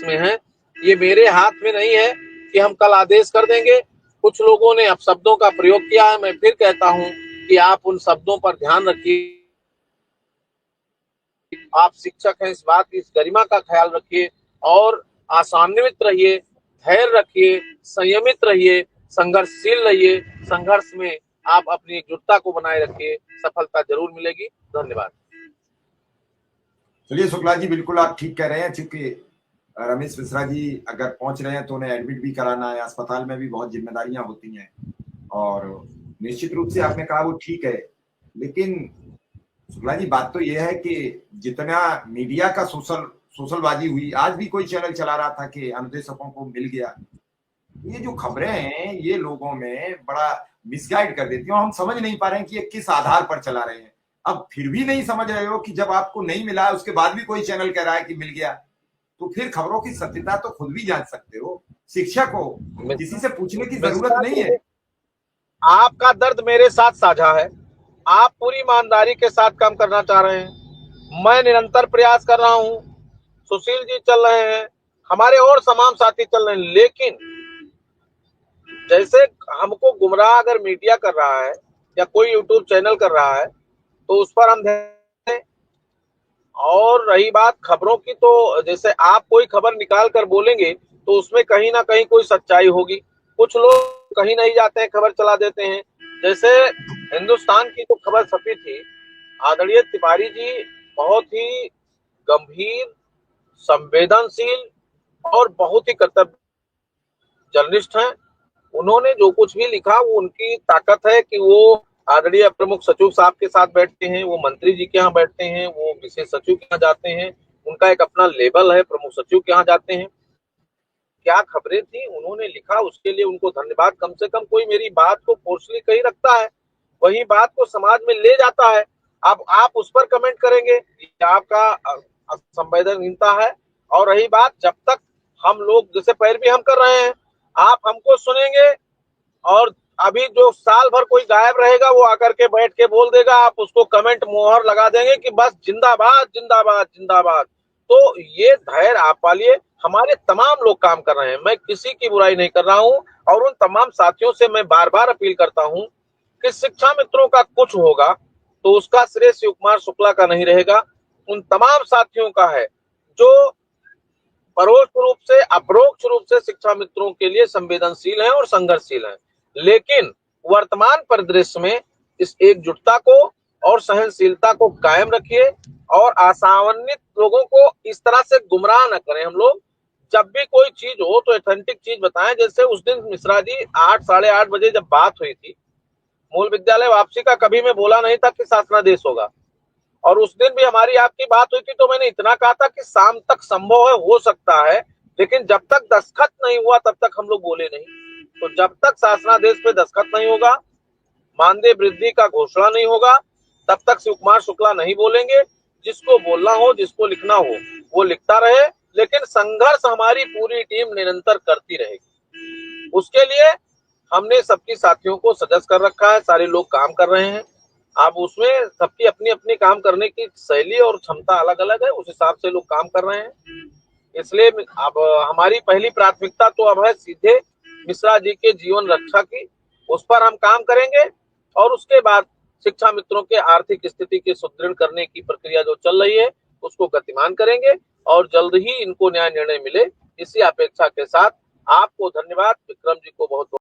में है। ये मेरे हाथ में नहीं है कि हम कल आदेश कर देंगे। कुछ लोगों ने अपशब्दों का प्रयोग किया है। मैं फिर कहता हूं कि आप उन शब्दों पर ध्यान रखिए। आप शिक्षक हैं, इस बात की, इस गरिमा का ख्याल रखिए और आशान्वित रहिए, धैर्य रखिए, संयमित रहिए, संघर्षशील रहिए। संघर्ष में आप अपनी एकजुटता को बनाए रखिए, सफलता जरूर मिलेगी। धन्यवाद। चलिए शुक्ला जी, बिल्कुल आप ठीक कह रहे हैं, क्योंकि रमेश मिश्रा जी अगर पहुंच रहे हैं तो उन्हें एडमिट भी कराना है, अस्पताल में भी बहुत जिम्मेदारियां होती हैं और निश्चित रूप से आपने कहा वो ठीक है। लेकिन शुक्ला जी, बात तो यह है कि जितना मीडिया का सोशलबाजी हुई, आज भी कोई चैनल चला रहा था कि अनुदेशकों को मिल गया। ये जो खबरें हैं ये लोगों में बड़ा मिसगाइड कर देती हैं। हम समझ नहीं पा रहे हैं कि ये किस आधार पर चला रहे हैं। अब फिर भी नहीं समझ रहे हो कि जब आपको नहीं मिला उसके बाद भी कोई चैनल कह रहा है कि मिल गया, तो फिर खबरों की सत्यता तो खुद भी जांच सकते हो। शिक्षक हो, किसी से पूछने की जरूरत नहीं है। आपका दर्द मेरे साथ साझा है। आप पूरी ईमानदारी के साथ काम करना चाह रहे हैं। मैं निरंतर प्रयास कर रहा हूं। सुशील जी चल रहे हैं, हमारे और तमाम साथी चल रहे हैं, लेकिन जैसे हमको गुमराह अगर मीडिया कर रहा है या कोई यूट्यूब चैनल कर रहा है तो उस पर हम ध्यान दें। और रही बात खबरों की, तो जैसे आप कोई खबर निकाल कर बोलेंगे तो उसमें कहीं ना कहीं कोई सच्चाई होगी। कुछ लोग कहीं नहीं जाते हैं, खबर चला देते हैं। जैसे हिंदुस्तान की जो खबर छपी थी, आदरणीय तिवारी जी बहुत ही गंभीर, संवेदनशील और बहुत ही कर्तव्य जर्नलिस्ट हैं। उन्होंने जो कुछ भी लिखा वो उनकी ताकत है कि वो आदरणीय प्रमुख सचिव साहब के साथ बैठते हैं, वो मंत्री जी के यहाँ बैठते हैं, वो विशेष सचिव के यहाँ जाते हैं, उनका एक अपना लेवल है, प्रमुख सचिव के यहाँ जाते हैं। क्या खबरें थी उन्होंने लिखा, उसके लिए उनको धन्यवाद। कम से कम कोई मेरी बात को फोर्सली कहीं रखता है, वही बात को समाज में ले जाता है। अब आप उस पर कमेंट करेंगे, ये आपका संवेदनहीनता है। और रही बात, जब तक हम लोग जैसे पैरवी हम कर रहे हैं, आप हमको सुनेंगे और अभी जो साल भर कोई गायब रहेगा वो आकर के बैठ के बोल देगा, आप उसको कमेंट मोहर लगा देंगे कि बस जिंदाबाद जिंदाबाद जिंदाबाद। तो ये धैर्य आप पालिए। हमारे तमाम लोग काम कर रहे हैं, मैं किसी की बुराई नहीं कर रहा हूं। और उन तमाम साथियों से मैं बार बार अपील करता हूं कि शिक्षा मित्रों का कुछ होगा तो उसका श्रेय शिव कुमार शुक्ला का नहीं रहेगा, उन तमाम साथियों का है जो परोक्ष रूप से अपरोक्ष रूप से शिक्षा मित्रों के लिए संवेदनशील हैं और संघर्षशील हैं। लेकिन वर्तमान परिदृश्य में इस एकजुटता को और सहनशीलता को कायम रखिए और आशान्वित लोगों को इस तरह से गुमराह न करें। हम लोग जब भी कोई चीज हो तो ऑथेंटिक चीज बताएं। जैसे उस दिन मिश्रा जी 8 साढ़े 8 बजे जब बात हुई थी मूल विद्यालय वापसी का, कभी मैं बोला नहीं था कि शासनादेश होगा। और उस दिन भी हमारी आपकी बात हुई थी तो मैंने इतना कहा था कि शाम तक संभव है, हो सकता है, लेकिन जब तक दस्तखत नहीं हुआ तब तक हम लोग बोले नहीं। तो जब तक शासनादेश पे दस्तखत नहीं होगा, मानदेय वृद्धि का घोषणा नहीं होगा, तब तक शिव कुमार शुक्ला नहीं बोलेंगे। जिसको बोलना हो, जिसको लिखना हो वो लिखता रहे, लेकिन संघर्ष हमारी पूरी टीम निरंतर करती रहेगी। उसके लिए हमने सबकी साथियों को सजग कर रखा है, सारे लोग काम कर रहे हैं। अब उसमें सबकी अपनी अपनी काम करने की शैली और क्षमता अलग अलग है, उस हिसाब से लोग काम कर रहे हैं। इसलिए अब हमारी पहली प्राथमिकता तो अब है सीधे मिश्रा जी के जीवन रक्षा की, उस पर हम काम करेंगे। और उसके बाद शिक्षा मित्रों के आर्थिक स्थिति के सुदृढ़ करने की प्रक्रिया जो चल रही है उसको गतिमान करेंगे और जल्द ही इनको न्याय निर्णय मिले, इसी अपेक्षा के साथ आपको धन्यवाद। विक्रम जी को बहुत